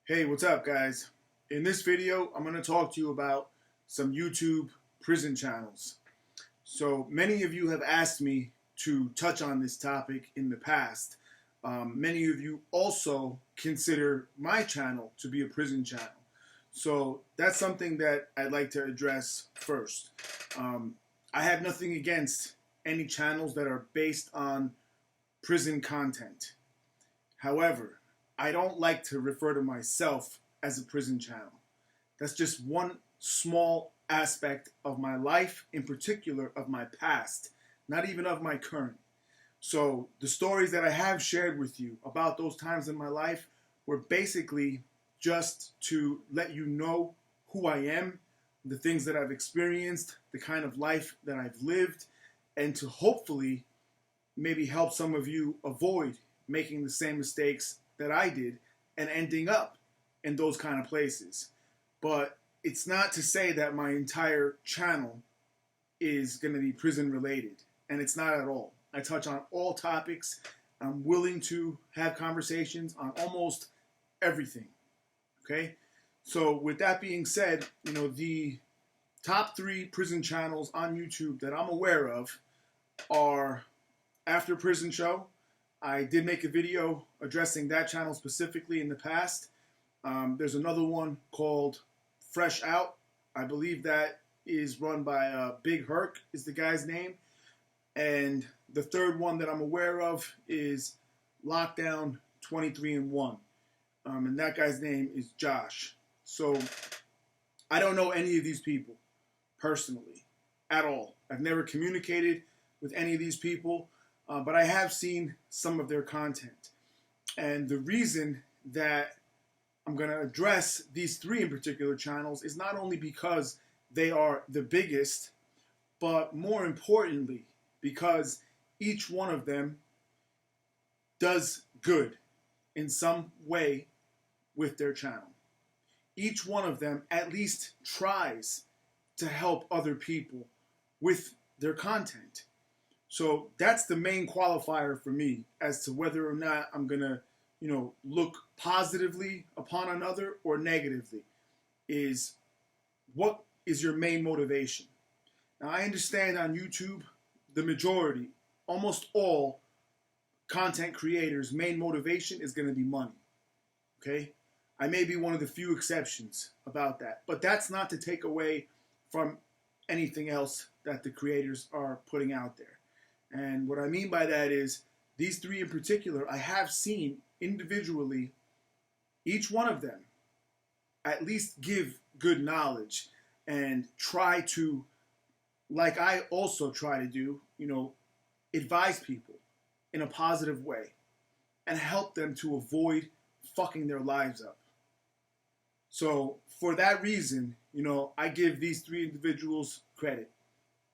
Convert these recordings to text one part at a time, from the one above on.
Hey, what's up, guys? In this video, I'm going to talk to you about some YouTube prison channels. So many of you have asked me to touch on this topic in the past. Many of you also consider my channel to be a prison channel. So that's something that I'd like to address first. I have nothing against any channels that are based on prison content. However, I don't like to refer to myself as a prison channel. That's just one small aspect of my life, in particular of my past, not even of my current. So the stories that I have shared with you about those times in my life were basically just to let you know who I am, the things that I've experienced, the kind of life that I've lived, and to hopefully maybe help some of you avoid making the same mistakes that I did and ending up in those kind of places. But it's not to say that my entire channel is going to be prison related, and it's not at all. I touch on all topics. I'm willing to have conversations on almost everything. Okay? So with that being said, the top 3 prison channels on YouTube that I'm aware of are After Prison Show. I did make a video addressing that channel specifically in the past. There's another one called Fresh Out. I believe that is run by Big Herc is the guy's name. And the third one that I'm aware of is Lockdown 23-1. And that guy's name is Josh. So I don't know any of these people personally at all. I've never communicated with any of these people. But I have seen some of their content. And the reason that I'm going to address these 3 in particular channels is not only because they are the biggest, but more importantly, because each one of them does good in some way with their channel. Each one of them at least tries to help other people with their content. So that's the main qualifier for me as to whether or not I'm going to, look positively upon another or negatively, is what is your main motivation? Now, I understand on YouTube, the majority, almost all content creators' main motivation is going to be money. Okay? I may be one of the few exceptions about that, but that's not to take away from anything else that the creators are putting out there. And what I mean by that is these 3 in particular, I have seen individually, each one of them at least give good knowledge and try to, like I also try to do, advise people in a positive way and help them to avoid fucking their lives up. So for that reason, I give these 3 individuals credit.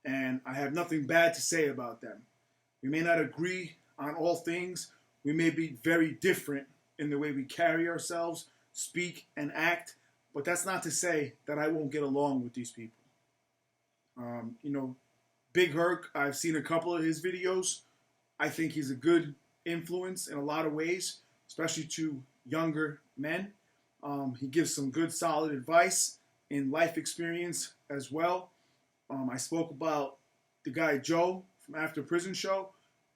And I have nothing bad to say about them. We may not agree on all things. We may be very different in the way we carry ourselves, speak, and act. But that's not to say that I won't get along with these people. Big Herc, I've seen a couple of his videos. I think he's a good influence in a lot of ways, especially to younger men. He gives some good, solid advice in life experience as well. I spoke about the guy Joe from After Prison Show,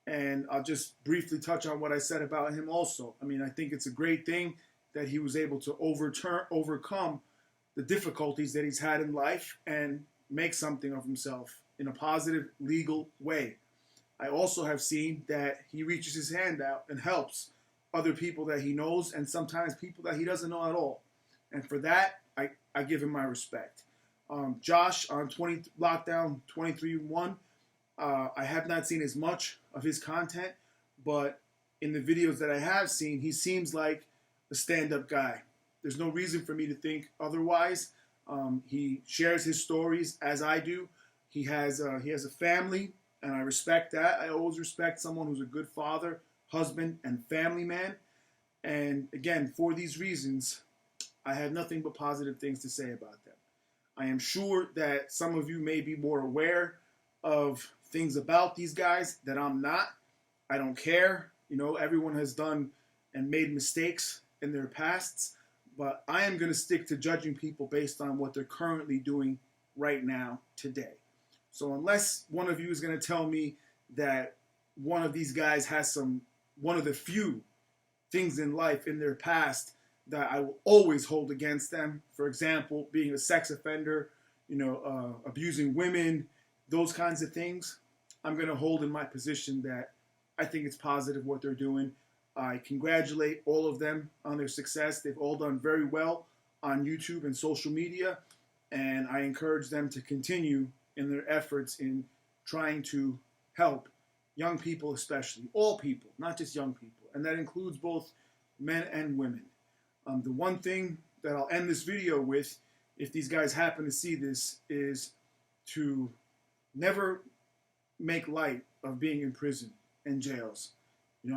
and I'll just briefly touch on what I said about him also. I think it's a great thing that he was able to overcome the difficulties that he's had in life and make something of himself in a positive, legal way. I also have seen that he reaches his hand out and helps other people that he knows and sometimes people that he doesn't know at all. And for that, I give him my respect. Josh on Lockdown 23-1, I have not seen as much of his content, but in the videos that I have seen, he seems like a stand-up guy. There's no reason for me to think otherwise. He shares his stories as I do. He has a family, and I respect that. I always respect someone who's a good father, husband, and family man. And again, for these reasons, I have nothing but positive things to say about them. I am sure that some of you may be more aware of things about these guys that I'm not. I don't care. Everyone has done and made mistakes in their pasts. but I am going to stick to judging people based on what they're currently doing right now, today. So unless one of you is going to tell me that one of these guys has one of the few things in life in their past that I will always hold against them, for example, being a sex offender, abusing women, those kinds of things, I'm going to hold in my position that I think it's positive what they're doing. I congratulate all of them on their success. They've all done very well on YouTube and social media, and I encourage them to continue in their efforts in trying to help young people, especially all people, not just young people, and that includes both men and women. The one thing that I'll end this video with, if these guys happen to see this, is to never make light of being in prison and jails.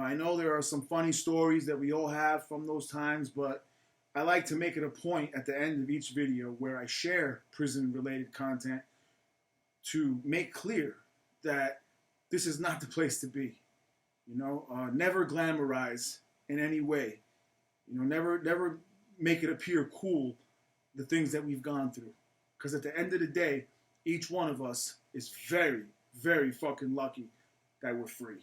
I know there are some funny stories that we all have from those times, but I like to make it a point at the end of each video where I share prison-related content to make clear that this is not the place to be. Never glamorize in any way. Never make it appear cool, the things that we've gone through. Because at the end of the day, each one of us is very, very fucking lucky that we're free.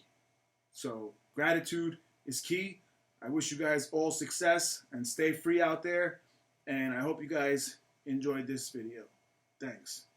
So gratitude is key. I wish you guys all success and stay free out there. And I hope you guys enjoyed this video. Thanks.